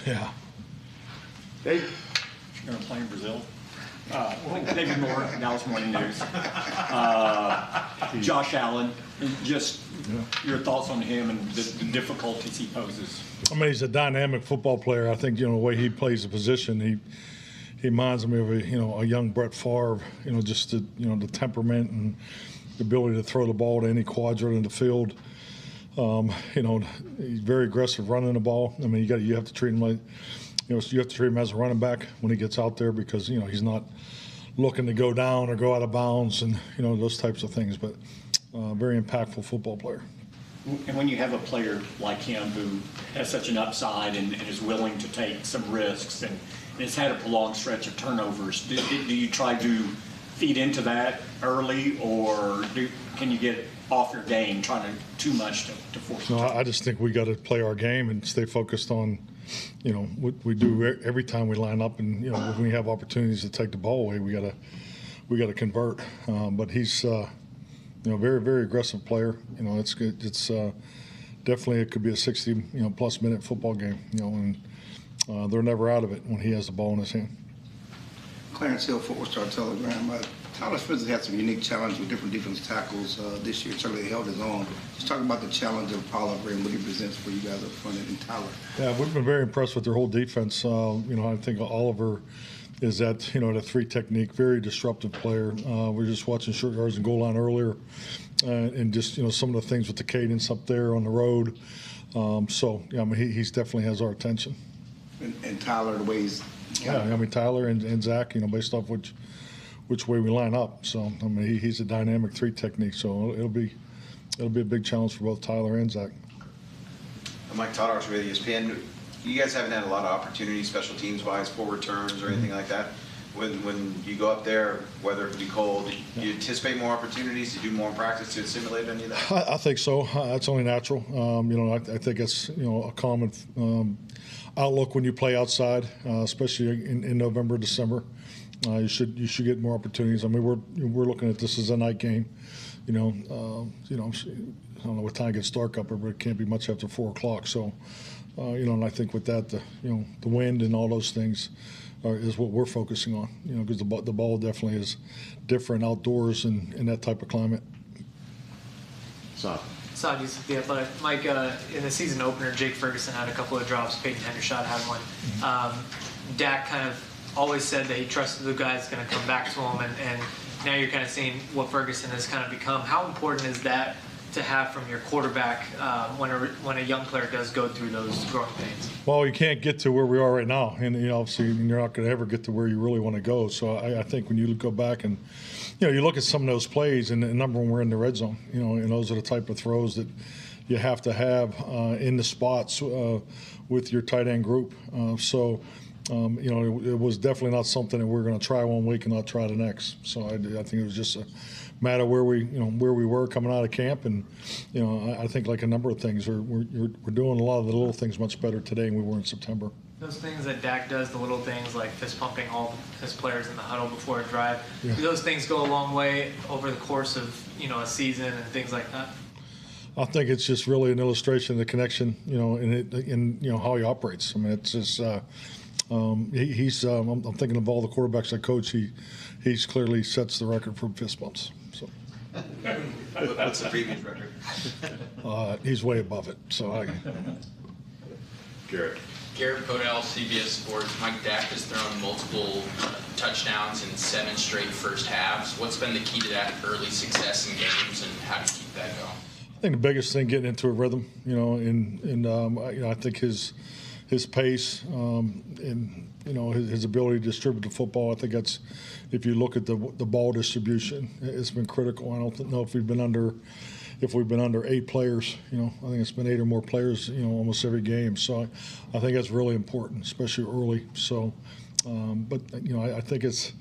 Yeah. Dave, you're going to play in Brazil. David Moore, Dallas Morning News. Josh Allen, just your thoughts on him and the difficulties he poses. I mean, he's a dynamic football player. I think, the way he plays the position, he reminds me of a young Brett Favre, just the temperament and the ability to throw the ball to any quadrant in the field. He's very aggressive running the ball. I mean, you have to treat him like, you have to treat him as a running back when he gets out there because, he's not looking to go down or go out of bounds and, those types of things. But very impactful football player. And when you have a player like him who has such an upside and is willing to take some risks and has had a prolonged stretch of turnovers, do you try to feed into that early, or can you get off your game trying too much to force it? No, I just think we got to play our game and stay focused on, what we do every time we line up, and when we have opportunities to take the ball away, we got to convert. But he's very, very aggressive player. It's good. It's definitely, it could be a 60 plus minute football game. And they're never out of it when he has the ball in his hand. Clarence Hill, Football Star Telegram. Tyler Smith has had some unique challenges with different defensive tackles this year. Certainly held his own. Just talking about the challenge of Oliver and what he presents for you guys up front and Tyler. Yeah, we've been very impressed with their whole defense. I think Oliver is that, the three technique, very disruptive player. We're just watching short yards and goal line earlier, and just, some of the things with the cadence up there on the road. He's definitely has our attention. And Tyler, the way he's... Tyler and Zach, based off which way we line up. So, he's a dynamic three technique, so it'll be a big challenge for both Tyler and Zach. Mike Toddar's with ESPN. You guys haven't had a lot of opportunities, special teams-wise, full returns or anything like that. When you go up there, whether it be cold, do you anticipate more opportunities to do more in practice to simulate any of that? I think so. That's only natural. I think it's a common outlook when you play outside, especially in November, December. You should get more opportunities. I mean, we're looking at this as a night game. I don't know what time it gets dark up there, but it can't be much after 4 o'clock. So, and I think with that, the wind and all those things is what we're focusing on. Because the ball definitely is different outdoors in that type of climate. Saudis with the Athletic. Mike, in the season opener, Jake Ferguson had a couple of drops. Peyton Hendershot had one. Dak kind of always said that he trusted the guy that's going to come back to him, and now you're kind of seeing what Ferguson has kind of become. How important is that to have from your quarterback when a young player does go through those growing pains? Well, you can't get to where we are right now, and obviously you're not going to ever get to where you really want to go. So I think when you go back and you look at some of those plays, and number one, we're in the red zone, and those are the type of throws that you have to have in the spots with your tight end group. It was definitely not something that we're going to try one week and not try the next. So I think it was just a matter where we were coming out of camp, and I think like a number of things, we're doing a lot of the little things much better today than we were in September. Those things that Dak does, the little things like fist pumping all his players in the huddle before a drive, do those things go a long way over the course of a season and things like that? I think it's just really an illustration of the connection, in how he operates. I mean, it's just he's. I'm thinking of all the quarterbacks I coach. He's clearly sets the record for fist bumps. So. What's the previous record? He's way above it. So Garrett Podell, CBS Sports. Mike Dak has thrown multiple touchdowns in 7 straight first halves. What's been the key to that early success in games, and how do you keep that going? I think the biggest thing, getting into a rhythm, I think his pace and his ability to distribute the football. I think that's, if you look at the ball distribution, it's been critical. I don't know if we've been under 8 players. I think it's been 8 or more players, almost every game. So I think that's really important, especially early. So, I think it's.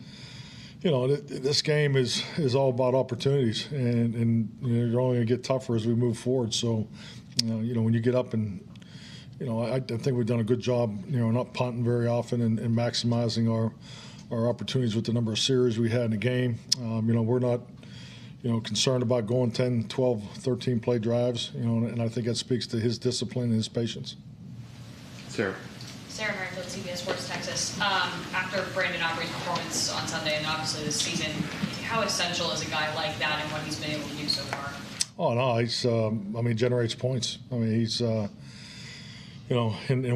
This game is all about opportunities, and you're only going to get tougher as we move forward. So, when you get up and, I think we've done a good job, not punting very often and maximizing our opportunities with the number of series we had in the game. We're not, concerned about going 10, 12, 13 play drives, and I think that speaks to his discipline and his patience. Sarah. Sarah Merrifield, CBS Sports Texas. After Brandon Aubrey's performance on Sunday and obviously this season, how essential is a guy like that and what he's been able to do so far? Oh no, he's generates points. I mean, he's and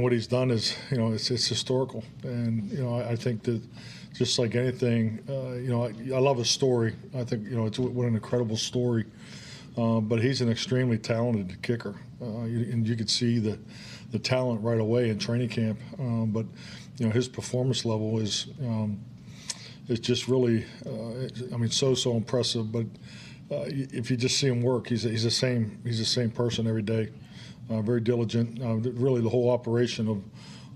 what he's done is it's historical. And I think that just like anything, I love his story. I think it's what an incredible story. But he's an extremely talented kicker, and you could see the talent right away in training camp. But his performance level is just really, so impressive. But if you just see him work, he's the same person every day. Very diligent. Really, the whole operation of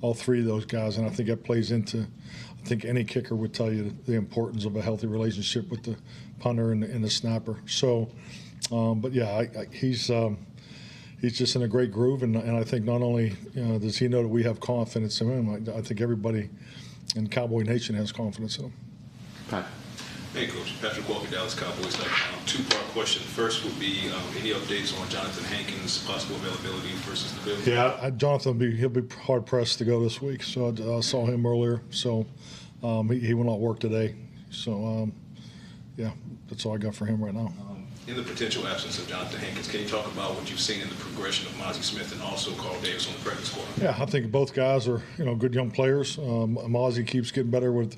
all three of those guys, and I think that plays into. I think any kicker would tell you the importance of a healthy relationship with the punter and the snapper. So, but yeah, he's just in a great groove, and I think not only does he know that we have confidence in him, I think everybody in Cowboy Nation has confidence in him. Pat. Hey, Coach. Patrick Walker, Dallas Cowboys. Two-part question. First would be any updates on Jonathan Hankins' possible availability versus the Bills? Yeah, Jonathan he'll be hard pressed to go this week. So I saw him earlier. So he will not work today. So yeah, that's all I got for him right now. In the potential absence of Jonathan Hankins, can you talk about what you've seen in the progression of Mozzie Smith and also Carl Davis on the practice squad? Yeah, I think both guys are good young players. Mozzie keeps getting better with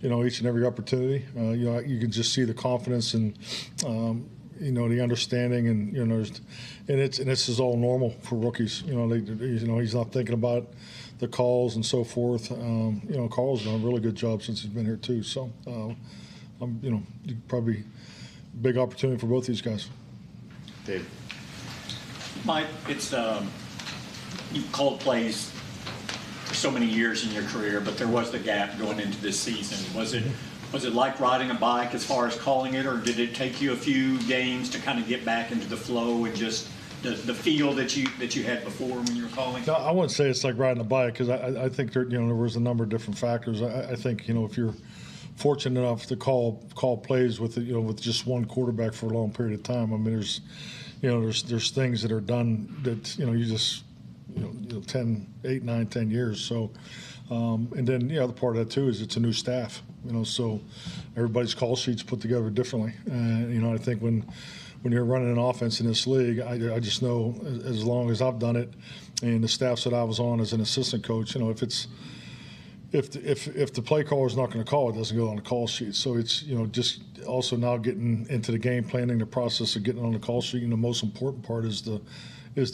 each and every opportunity. You can just see the confidence and the understanding, and this is all normal for rookies. He's not thinking about the calls and so forth. Carl's done a really good job since he's been here too. So, probably big opportunity for both these guys. Dave. Mike, it's you've called plays for so many years in your career, but there was the gap going into this season. Was it like riding a bike as far as calling it, or did it take you a few games to kind of get back into the flow and just the feel that you had before when you were calling? No, I wouldn't say it's like riding a bike, because I think there was a number of different factors. I think if you're fortunate enough to call plays with with just one quarterback for a long period of time, I mean there's things that are done that you just 8, 9, 10 years. So, and then the other part of that too is it's a new staff. So everybody's call sheets put together differently. And I think when you're running an offense in this league, I just know as long as I've done it, and the staffs that I was on as an assistant coach, if the play caller is not going to call, it doesn't go on the call sheet. So it's just also now getting into the game planning, the process of getting on the call sheet, and the most important part is the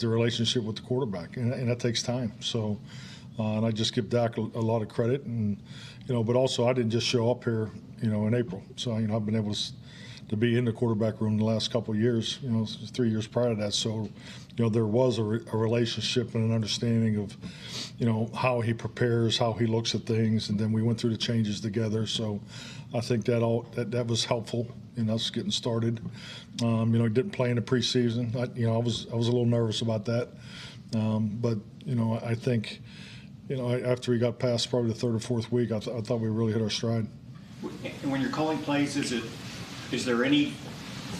relationship with the quarterback, and that takes time. So, and I just give Dak a lot of credit, and but also I didn't just show up here, in April. So I've been able to be in the quarterback room the last couple of years, 3 years prior to that. So, there was a relationship and an understanding of, how he prepares, how he looks at things, and then we went through the changes together. So, I think that was helpful in us getting started. Didn't play in the preseason. I was a little nervous about that, but I think, after he got past probably the third or fourth week, I thought we really hit our stride. And when you're calling plays, is there any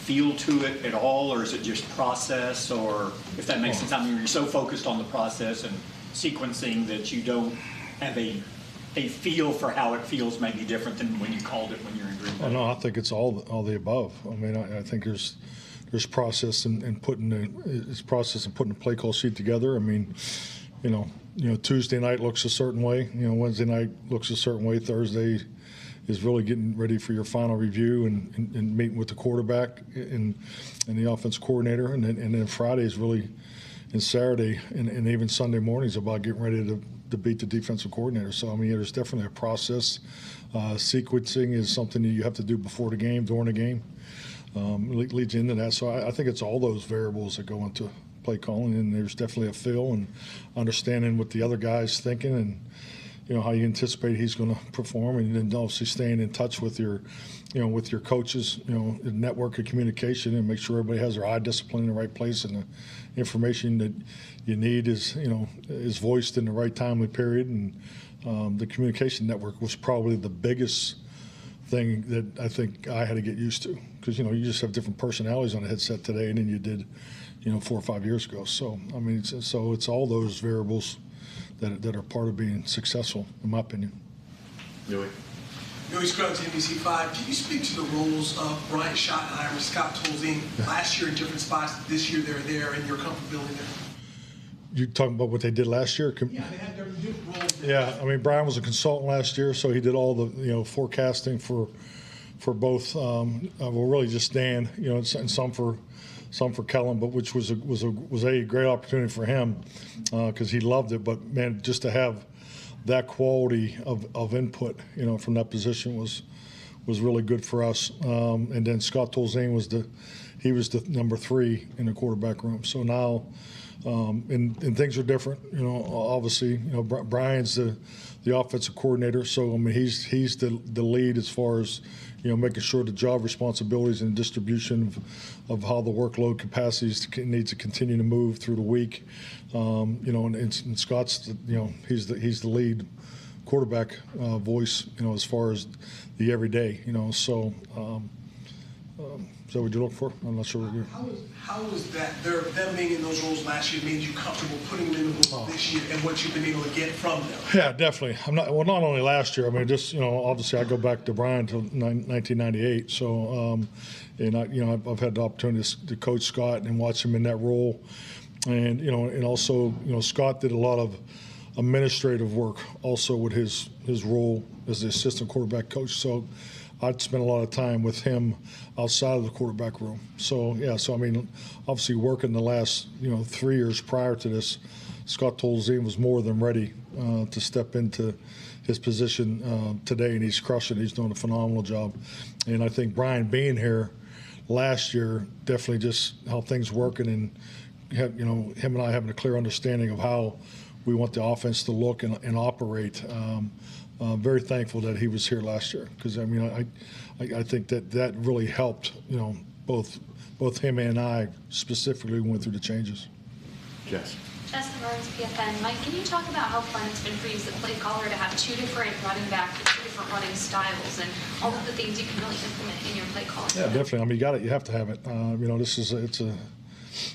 feel to it at all, or is it just process, or if that makes sense? I mean, you're so focused on the process and sequencing that you don't have a feel for how it feels maybe different than when you called it when you're in Green Bay. Oh, no, I think it's all the above. I mean, I think there's process in putting the play call sheet together. I mean, Tuesday night looks a certain way. Wednesday night looks a certain way. Thursday is really getting ready for your final review and meeting with the quarterback and the offense coordinator, and then Friday is really, and Saturday and even Sunday mornings about getting ready to beat the defensive coordinator. So I mean, there's definitely a process. Sequencing is something that you have to do before the game, during the game, leads into that. So I think it's all those variables that go into play calling, and there's definitely a feel and understanding what the other guy's thinking, and how you anticipate he's going to perform, and then obviously staying in touch with your coaches, the network of communication, and make sure everybody has their eye discipline in the right place, and the information that you need is voiced in the right timely period. And the communication network was probably the biggest thing that I think I had to get used to, because you just have different personalities on a headset today than you did 4 or 5 years ago. So I mean, it's all those variables that are part of being successful, in my opinion. Louis. Louis Scruggs, NBC5. Can you speak to the roles of Brian Schottenheimer and Scott Tolzien last year in different spots? This year they're there, and your comfortability there? You talking about what they did last year? Yeah, they had their different roles. Yeah, I mean, Brian was a consultant last year, so he did all the forecasting for both. Well, really just Dan, and some for Kellen, but which was a great opportunity for him because he loved it. But man, just to have that quality of input, from that position was really good for us. And then Scott Tolzien was the number 3 in the quarterback room. So now. And things are different, obviously, Brian's the offensive coordinator. So, I mean, he's the lead as far as, making sure the job responsibilities and distribution of how the workload capacities need to continue to move through the week. And Scott's, he's the lead quarterback voice, as far as the everyday, so. Is that what you're looking for? I'm not sure what you're. How was that? Them being in those roles last year made you comfortable putting them in the role this year and what you've been able to get from them? Yeah, definitely. Not only last year. I mean, just obviously I go back to Brian till 1998. So, and I've had the opportunity to coach Scott and watch him in that role, and and also Scott did a lot of administrative work also with his role as the assistant quarterback coach. So. I'd spent a lot of time with him outside of the quarterback room. So, yeah, I mean, obviously working the last, 3 years prior to this, Scott Tolzien was more than ready to step into his position today, and he's crushing. He's doing a phenomenal job. And I think Brian being here last year, definitely just how things working and, him and I having a clear understanding of how we want the offense to look and operate. Very thankful that he was here last year because I mean I think that really helped both him and I specifically went through the changes. Jess. Justin Burns, PFN. Mike, can you talk about how fun it's been for you as the play caller to have 2 different running backs with 2 different running styles and all of the things you can really implement in your play calling? Yeah, definitely. I mean, you have to have it. This is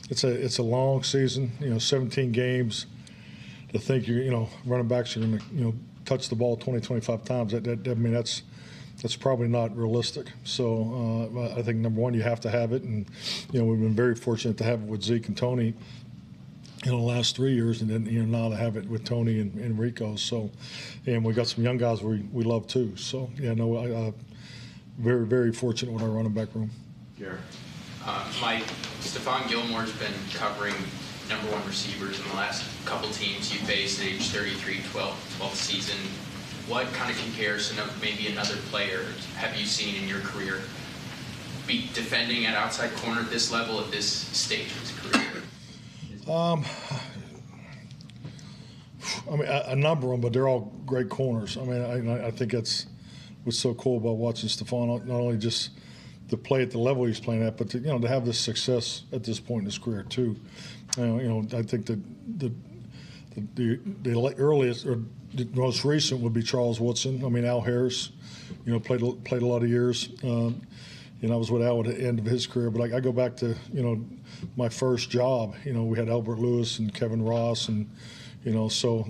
it's a long season. 17 games. To think running backs are going to touch the ball 20, 25 times. I mean, that's probably not realistic. So I think number one, you have to have it, and we've been very fortunate to have it with Zeke and Tony in the last 3 years, and then now to have it with Tony and Rico. So, and we got some young guys we love too. So yeah, very very fortunate with our running back room. Garrett. Mike, Stephon Gilmore's been covering number 1 receivers in the last couple teams you faced at age 33, 12th season. What kind of comparison of maybe another player have you seen in your career be defending at outside corner at this level at this stage of his career? I mean, a number of them, but they're all great corners. I mean, I think that's what's so cool about watching Stephon, not only just to play at the level he's playing at, but to have this success at this point in his career too. I think that the earliest or the most recent would be Charles Woodson. I mean, Al Harris, played a lot of years. I was with Al at the end of his career, but I go back to my first job. We had Albert Lewis and Kevin Ross, and so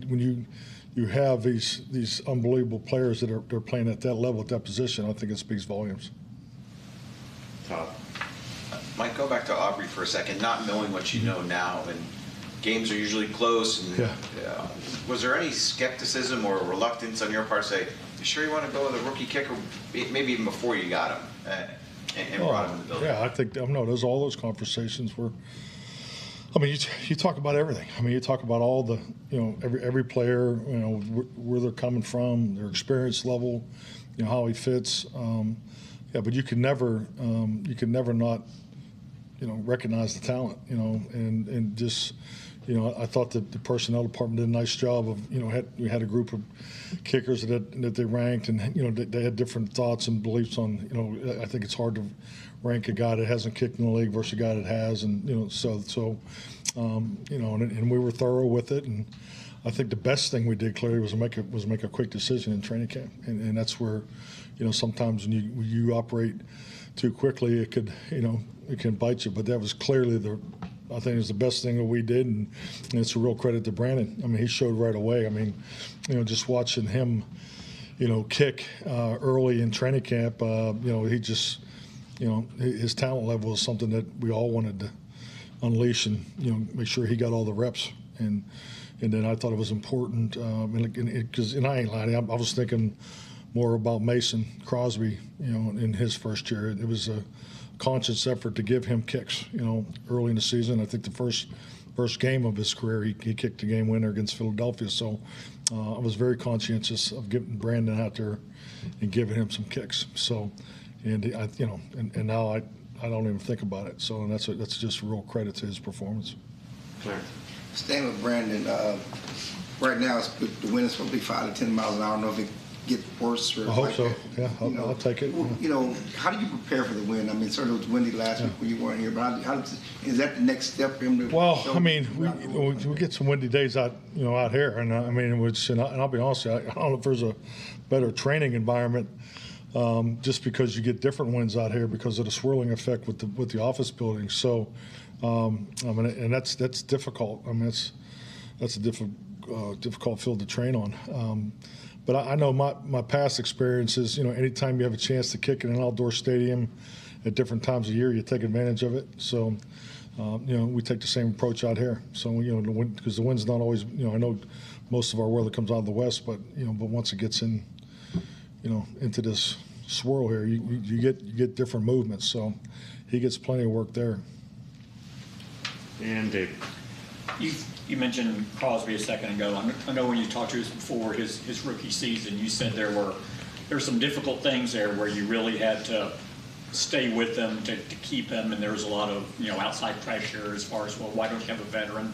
when you have these unbelievable players that are playing at that level, at that position, I think it speaks volumes. Todd. Mike, go back to Aubrey for a second, not knowing what you know now, and games are usually close. And, was there any skepticism or reluctance on your part to say, you sure you want to go with a rookie kicker, maybe even before you got him and brought him in the building? Yeah, I think all those conversations were. I mean, you talk about everything. I mean, you talk about all the every player, where they're coming from, their experience level, how he fits. But you can never not recognize the talent, and just, I thought that the personnel department did a nice job of, we had a group of kickers that they ranked, and, they had different thoughts and beliefs on, I think it's hard to rank a guy that hasn't kicked in the league versus a guy that has, and, and we were thorough with it, and I think the best thing we did clearly was make a quick decision in training camp, and that's where, sometimes when you operate too quickly, it could, it can bite you. But that was clearly the I think it was the best thing that we did, and it's a real credit to Brandon. I mean, he showed right away. I mean, just watching him, kick early in training camp, he just, his talent level is something that we all wanted to unleash and, make sure he got all the reps. And then I thought it was important, because I ain't lying, I was thinking more about Mason Crosby, in his first year. It was a conscious effort to give him kicks, early in the season. I think the first game of his career, he kicked the game winner against Philadelphia. So I was very conscientious of getting Brandon out there and giving him some kicks. So, and now I don't even think about it. So that's just real credit to his performance. Clarence. Staying with Brandon, right now the wind is supposed to be 5 to 10 miles an hour. I don't know if it get worse or I hope like so. that. Yeah, I'll take it. How do you prepare for the wind? I mean, certainly it was windy last week when you weren't here, but is that the next step for him to? Well, I mean, we get some windy days out here, and I mean, and I'll be honest with you, I don't know if there's a better training environment, just because you get different winds out here because of the swirling effect with the office buildings. So, I mean, and that's difficult. I mean, that's a difficult field to train on. But I know my past experiences, anytime you have a chance to kick in an outdoor stadium at different times of year, you take advantage of it. So, we take the same approach out here. So, because the wind's not always, I know most of our weather comes out of the west, but once it gets in, into this swirl here, you get different movements. So he gets plenty of work there. And David. You mentioned Crosby a second ago. I know when you talked to us before his rookie season, you said there were some difficult things there where you really had to stay with them to keep him, and there was a lot of outside pressure as far as, well, why don't you have a veteran?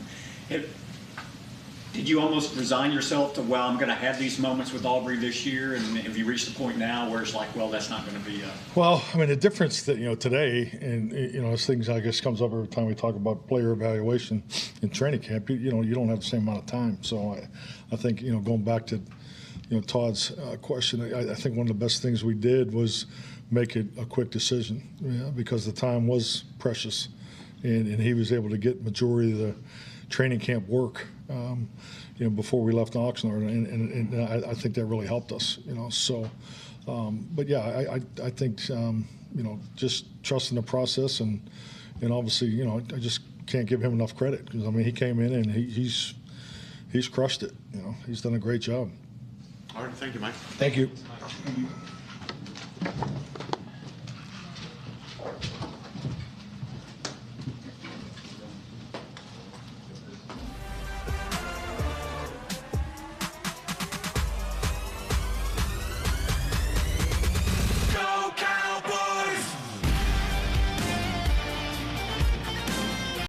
Did you almost resign yourself to, well, I'm going to have these moments with Aubrey this year, and have you reached the point now where it's like, well, that's not going to be a... Well, I mean, the difference that, today, and, as things, I guess, comes up every time we talk about player evaluation in training camp, you don't have the same amount of time. So I think, going back to, Todd's question, I think one of the best things we did was make it a quick decision, because the time was precious, and he was able to get majority of the training camp work, before we left Oxnard, and I think that really helped us, So, but yeah, I think just trusting the process, and obviously, I just can't give him enough credit, because I mean, he came in and he's crushed it. He's done a great job. All right, thank you, Mike. Thank you.